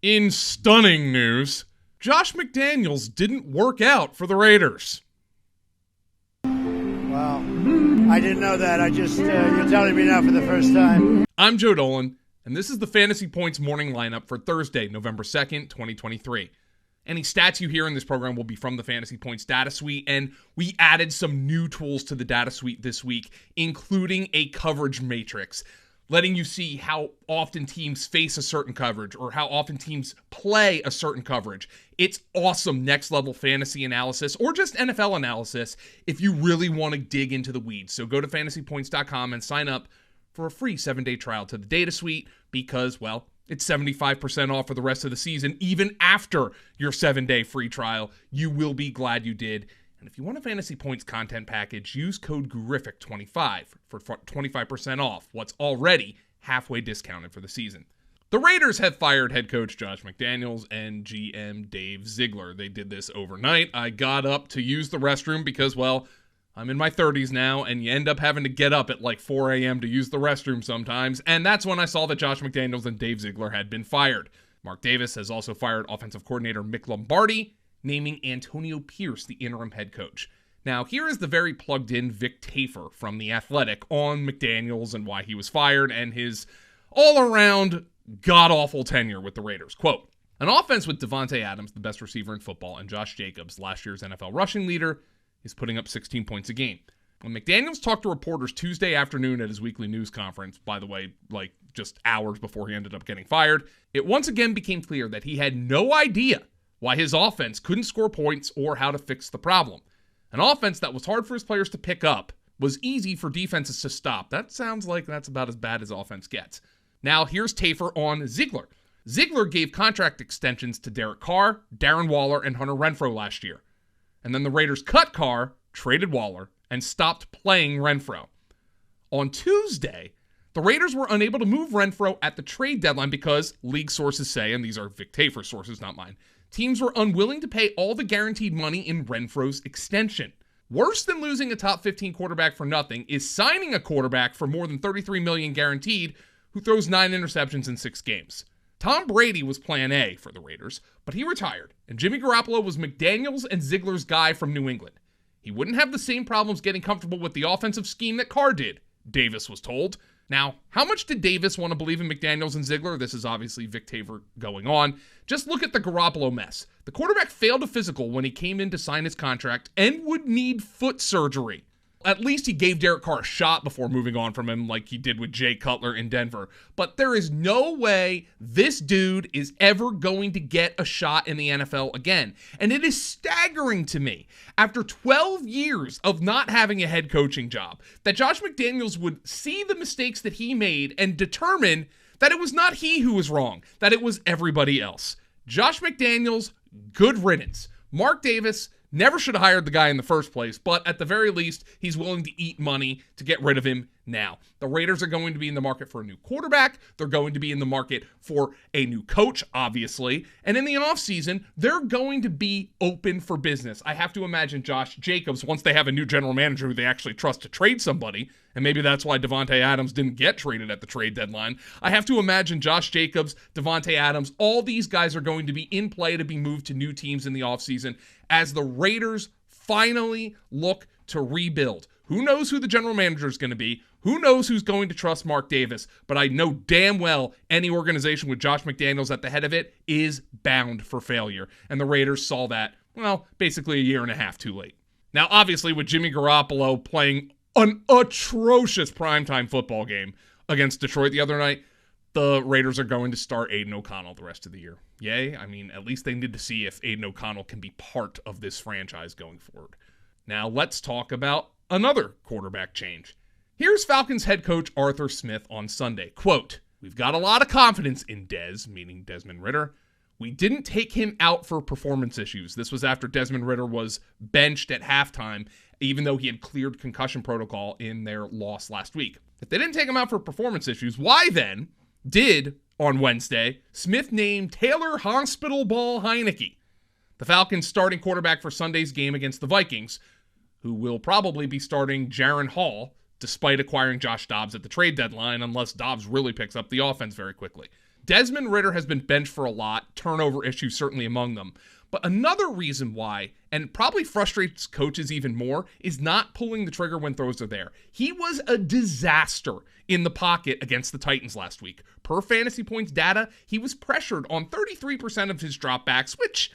In stunning news, Josh McDaniels didn't work out for the Raiders. Wow. I didn't know that. You're telling me now for the first time. I'm Joe Dolan, and this is the Fantasy Points morning lineup for Thursday, November 2nd, 2023. Any stats you hear in this program will be from the Fantasy Points data suite, and we added some new tools to the data suite this week, including a coverage matrix, letting you see how often teams face a certain coverage or how often teams play a certain coverage. It's awesome next-level fantasy analysis or just NFL analysis if you really want to dig into the weeds. So go to fantasypoints.com and sign up for a free 7-day trial to the data suite because, well, it's 75% off for the rest of the season. Even after your 7-day free trial, you will be glad you did. And if you want a Fantasy Points content package, use code GRIFFIC25 for 25% off what's already halfway discounted for the season. The Raiders have fired head coach Josh McDaniels and GM Dave Ziegler. They did this overnight. I got up to use the restroom because, well, I'm in my 30s now, and you end up having to get up at like 4 a.m. to use the restroom sometimes, and that's when I saw that Josh McDaniels and Dave Ziegler had been fired. Mark Davis has also fired offensive coordinator Mick Lombardi, naming Antonio Pierce the interim head coach. Now, here is the very plugged-in Vic Tafur from The Athletic on McDaniels and why he was fired and his all-around god-awful tenure with the Raiders. Quote, "An offense with Davante Adams, the best receiver in football, and Josh Jacobs, last year's NFL rushing leader, is putting up 16 points a game. When McDaniels talked to reporters Tuesday afternoon at his weekly news conference, by the way, like just hours before he ended up getting fired, it once again became clear that he had no idea why his offense couldn't score points or how to fix the problem. An offense that was hard for his players to pick up was easy for defenses to stop." That sounds like that's about as bad as offense gets. Now, here's Tafur on Ziegler. Ziegler gave contract extensions to Derek Carr, Darren Waller, and Hunter Renfrow last year. And then the Raiders cut Carr, traded Waller, and stopped playing Renfrow. On Tuesday, the Raiders were unable to move Renfrow at the trade deadline because, league sources say, and these are Vic Tafur sources, not mine, teams were unwilling to pay all the guaranteed money in Renfrow's extension. Worse than losing a top 15 quarterback for nothing is signing a quarterback for more than $33 million guaranteed who throws 9 interceptions in 6 games. Tom Brady was plan A for the Raiders, but he retired, and Jimmy Garoppolo was McDaniels and Ziegler's guy from New England. He wouldn't have the same problems getting comfortable with the offensive scheme that Carr did, Davis was told. Now, how much did Davis want to believe in McDaniels and Ziegler? This is obviously Vic Tafur going on. Just look at the Garoppolo mess. The quarterback failed a physical when he came in to sign his contract and would need foot surgery. At least he gave Derek Carr a shot before moving on from him like he did with Jay Cutler in Denver. But there is no way this dude is ever going to get a shot in the NFL again. And it is staggering to me, after 12 years of not having a head coaching job, that Josh McDaniels would see the mistakes that he made and determine that it was not he who was wrong, that it was everybody else. Josh McDaniels, good riddance. Mark Davis never should have hired the guy in the first place, but at the very least, he's willing to eat money to get rid of him now. The Raiders are going to be in the market for a new quarterback. They're going to be in the market for a new coach, obviously. And in the offseason, they're going to be open for business. I have to imagine Josh Jacobs, once they have a new general manager who they actually trust to trade somebody, and maybe that's why Davante Adams didn't get traded at the trade deadline. I have to imagine Josh Jacobs, Davante Adams, all these guys are going to be in play to be moved to new teams in the offseason as the Raiders finally look to rebuild. Who knows who the general manager is going to be? Who knows who's going to trust Mark Davis? But I know damn well any organization with Josh McDaniels at the head of it is bound for failure. And the Raiders saw that, well, basically a year and a half too late. Now, obviously, with Jimmy Garoppolo playing an atrocious primetime football game against Detroit the other night, the Raiders are going to start Aiden O'Connell the rest of the year. Yay. I mean, at least they need to see if Aiden O'Connell can be part of this franchise going forward. Now, let's talk about another quarterback change. Here's Falcons head coach Arthur Smith on Sunday. Quote, "We've got a lot of confidence in Dez," meaning Desmond Ridder. "We didn't take him out for performance issues." This was after Desmond Ridder was benched at halftime, even though he had cleared concussion protocol in their loss last week. If they didn't take him out for performance issues, why then did, on Wednesday, Smith name Taylor Hospital Ball Heineke, the Falcons' starting quarterback for Sunday's game against the Vikings, who will probably be starting Jaron Hall, despite acquiring Josh Dobbs at the trade deadline, unless Dobbs really picks up the offense very quickly. Desmond Ridder has been benched for a lot, turnover issues certainly among them. But another reason why, and probably frustrates coaches even more, is not pulling the trigger when throws are there. He was a disaster in the pocket against the Titans last week. Per Fantasy Points data, he was pressured on 33% of his dropbacks, which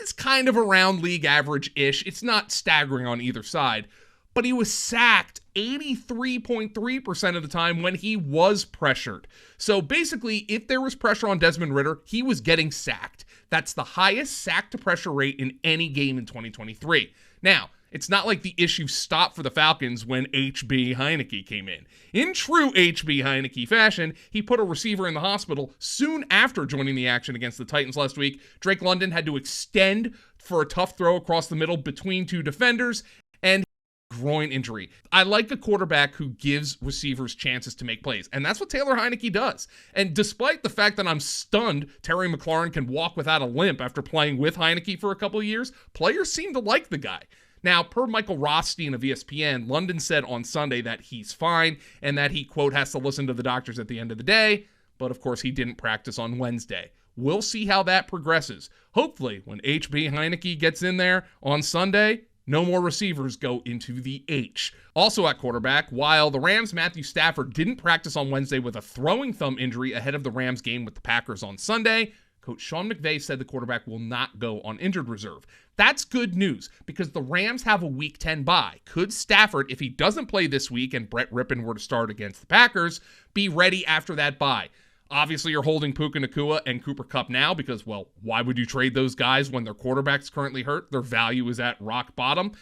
is kind of around league average-ish. It's not staggering on either side. But he was sacked 83.3% of the time when he was pressured. So basically, if there was pressure on Desmond Ridder, he was getting sacked. That's the highest sack-to-pressure rate in any game in 2023. Now, it's not like the issue stopped for the Falcons when H.B. Heineke came in. In true H.B. Heineke fashion, he put a receiver in the hospital soon after joining the action against the Titans last week. Drake London had to extend for a tough throw across the middle between two defenders, and groin injury. I like a quarterback who gives receivers chances to make plays, and that's what Taylor Heineke does. And despite the fact that I'm stunned Terry McLaurin can walk without a limp after playing with Heineke for a couple of years, players seem to like the guy. Now, per Michael Rothstein of ESPN, London said on Sunday that he's fine and that he, quote, has to listen to the doctors at the end of the day, but of course he didn't practice on Wednesday. We'll see how that progresses. Hopefully, when H.B. Heineke gets in there on Sunday, no more receivers go into the H. Also at quarterback, while the Rams' Matthew Stafford didn't practice on Wednesday with a throwing thumb injury ahead of the Rams game with the Packers on Sunday, Coach Sean McVay said the quarterback will not go on injured reserve. That's good news because the Rams have a Week 10 bye. Could Stafford, if he doesn't play this week and Brett Rippon were to start against the Packers, be ready after that bye? Obviously, you're holding Puka Nacua and Cooper Kupp now because, well, why would you trade those guys when their quarterback's currently hurt? Their value is at rock bottom.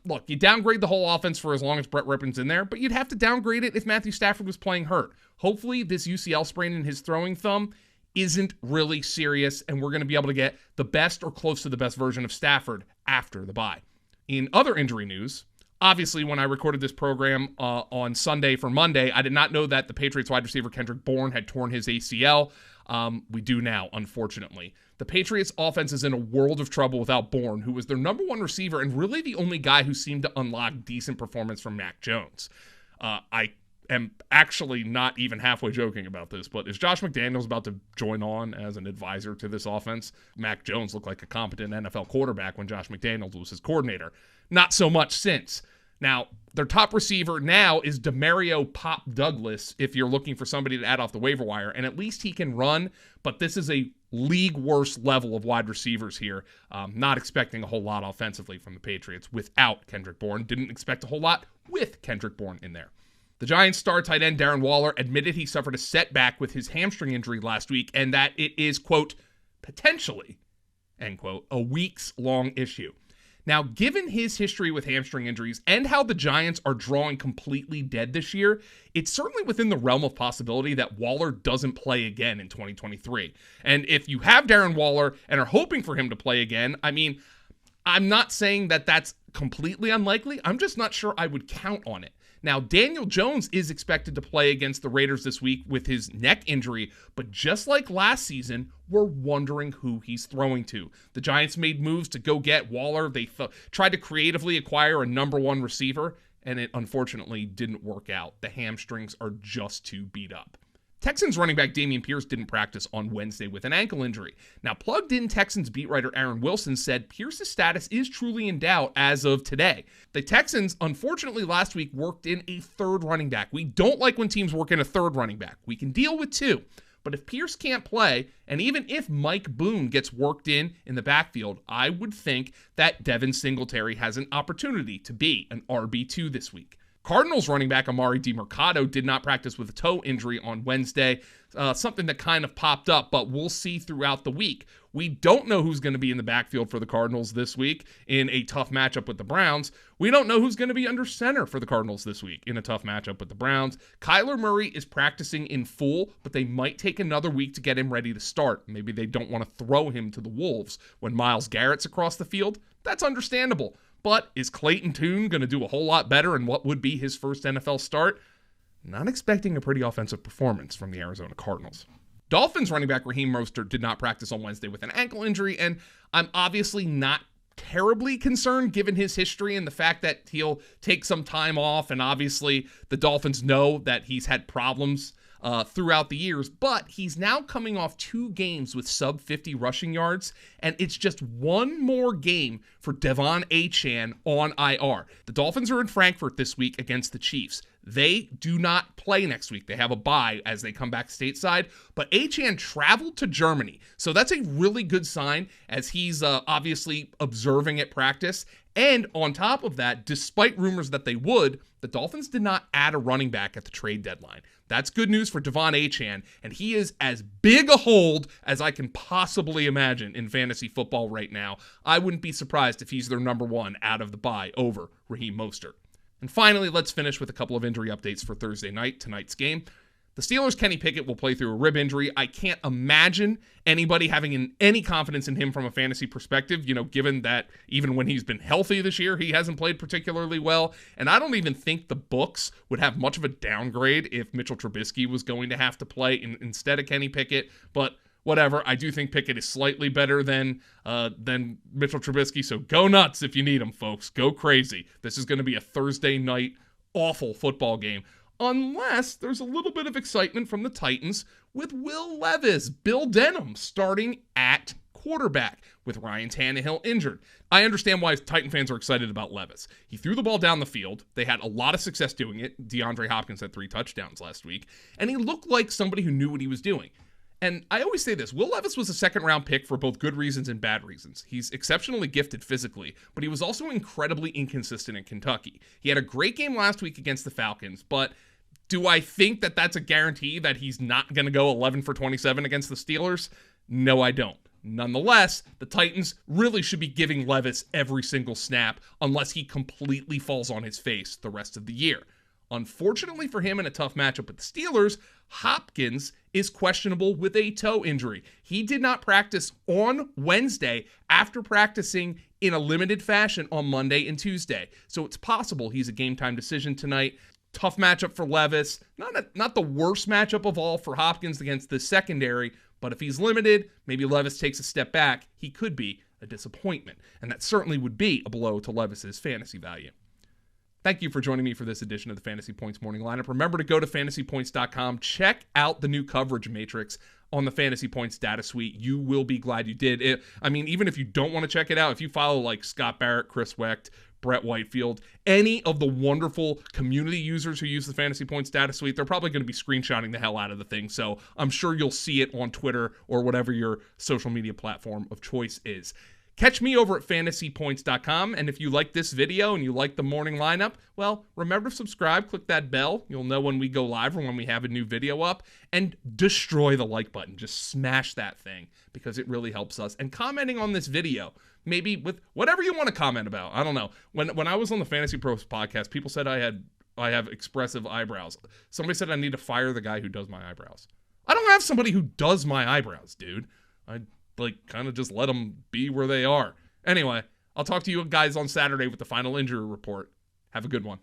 Look, you downgrade the whole offense for as long as Brett Rippon's in there, but you'd have to downgrade it if Matthew Stafford was playing hurt. Hopefully, this UCL sprain in his throwing thumb isn't really serious, and we're going to be able to get the best or close to the best version of Stafford after the bye. In other injury news, obviously, when I recorded this program on Sunday for Monday, I did not know that the Patriots wide receiver Kendrick Bourne had torn his ACL. We do now, unfortunately. The Patriots offense is in a world of trouble without Bourne, who was their number one receiver and really the only guy who seemed to unlock decent performance from Mac Jones. I am actually not even halfway joking about this, but is Josh McDaniels about to join on as an advisor to this offense? Mac Jones looked like a competent NFL quarterback when Josh McDaniels was his coordinator. Not so much since. Now, their top receiver now is Demario Pop Douglas, if you're looking for somebody to add off the waiver wire, and at least he can run, but this is a league worst level of wide receivers here. Not expecting a whole lot offensively from the Patriots without Kendrick Bourne. Didn't expect a whole lot with Kendrick Bourne in there. The Giants star tight end Darren Waller admitted he suffered a setback with his hamstring injury last week and that it is, quote, potentially, end quote, a weeks-long issue. Now, given his history with hamstring injuries and how the Giants are drawing completely dead this year, it's certainly within the realm of possibility that Waller doesn't play again in 2023. And if you have Darren Waller and are hoping for him to play again, I mean, I'm not saying that that's completely unlikely. I'm just not sure I would count on it. Now, Daniel Jones is expected to play against the Raiders this week with his neck injury, but just like last season, we're wondering who he's throwing to. The Giants made moves to go get Waller. They tried to creatively acquire a number one receiver, and it unfortunately didn't work out. The hamstrings are just too beat up. Texans running back Dameon Pierce didn't practice on Wednesday with an ankle injury. Now, plugged-in Texans beat writer Aaron Wilson said Pierce's status is truly in doubt as of today. The Texans, unfortunately, last week worked in a third running back. We don't like when teams work in a third running back. We can deal with two. But if Pierce can't play, and even if Mike Boone gets worked in the backfield, I would think that Devin Singletary has an opportunity to be an RB2 this week. Cardinals running back Amari DiMercado did not practice with a toe injury on Wednesday, something that kind of popped up, but we'll see throughout the week. We don't know who's going to be in the backfield for the Cardinals this week in a tough matchup with the Browns. We don't know who's going to be under center for the Cardinals this week in a tough matchup with the Browns. Kyler Murray is practicing in full, but they might take another week to get him ready to start. Maybe they don't want to throw him to the Wolves when Myles Garrett's across the field. That's understandable. But is Clayton Tune going to do a whole lot better in what would be his first NFL start? Not expecting a pretty offensive performance from the Arizona Cardinals. Dolphins running back Raheem Mostert did not practice on Wednesday with an ankle injury, and I'm obviously not terribly concerned given his history and the fact that he'll take some time off, and obviously the Dolphins know that he's had problems throughout the years, but he's now coming off 2 games with sub 50 rushing yards, and it's just one more game for Devon Achane on IR. The Dolphins are in Frankfurt this week against the Chiefs. They do not play next week. They have a bye as they come back stateside, but Achane traveled to Germany, so that's a really good sign as he's obviously observing at practice. And on top of that, despite rumors that they would, the Dolphins did not add a running back at the trade deadline. That's good news for Devon Achane, and he is as big a hold as I can possibly imagine in fantasy football right now. I wouldn't be surprised if he's their number 1 out of the bye over Raheem Mostert. And finally, let's finish with a couple of injury updates for Thursday night, tonight's game. The Steelers' Kenny Pickett will play through a rib injury. I can't imagine anybody having any confidence in him from a fantasy perspective, given that even when he's been healthy this year, he hasn't played particularly well. And I don't even think the books would have much of a downgrade if Mitchell Trubisky was going to have to play instead of Kenny Pickett. But whatever, I do think Pickett is slightly better than Mitchell Trubisky, so go nuts if you need him, folks. Go crazy. This is going to be a Thursday night awful football game. Unless there's a little bit of excitement from the Titans with Will Levis, Bill Denham, starting at quarterback with Ryan Tannehill injured. I understand why Titan fans are excited about Levis. He threw the ball down the field. They had a lot of success doing it. DeAndre Hopkins had 3 touchdowns last week, and he looked like somebody who knew what he was doing. And I always say this, Will Levis was a second-round pick for both good reasons and bad reasons. He's exceptionally gifted physically, but he was also incredibly inconsistent in Kentucky. He had a great game last week against the Falcons, but do I think that that's a guarantee that he's not going to go 11 for 27 against the Steelers? No, I don't. Nonetheless, the Titans really should be giving Levis every single snap unless he completely falls on his face the rest of the year. Unfortunately for him in a tough matchup with the Steelers, Hopkins is questionable with a toe injury. He did not practice on Wednesday after practicing in a limited fashion on Monday and Tuesday. So it's possible he's a game-time decision tonight. Tough matchup for Levis. Not the worst matchup of all for Hopkins against the secondary, but if he's limited, maybe Levis takes a step back. He could be a disappointment, and that certainly would be a blow to Levis's fantasy value. Thank you for joining me for this edition of the Fantasy Points Morning Lineup. Remember to go to fantasypoints.com. Check out the new coverage matrix on the Fantasy Points data suite. You will be glad you did. Even if you don't want to check it out, if you follow like Scott Barrett, Chris Wecht, Brett Whitefield, any of the wonderful community users who use the Fantasy Points data suite, they're probably going to be screenshotting the hell out of the thing. So I'm sure you'll see it on Twitter or whatever your social media platform of choice is. Catch me over at fantasypoints.com, and if you like this video and you like the morning lineup, well, remember to subscribe, click that bell. You'll know when we go live or when we have a new video up, and destroy the like button. Just smash that thing because it really helps us. And commenting on this video, maybe with whatever you want to comment about. I don't know. When I was on the Fantasy Pros podcast, people said I have expressive eyebrows. Somebody said I need to fire the guy who does my eyebrows. I don't have somebody who does my eyebrows, dude. I kind of just let them be where they are. Anyway, I'll talk to you guys on Saturday with the final injury report. Have a good one.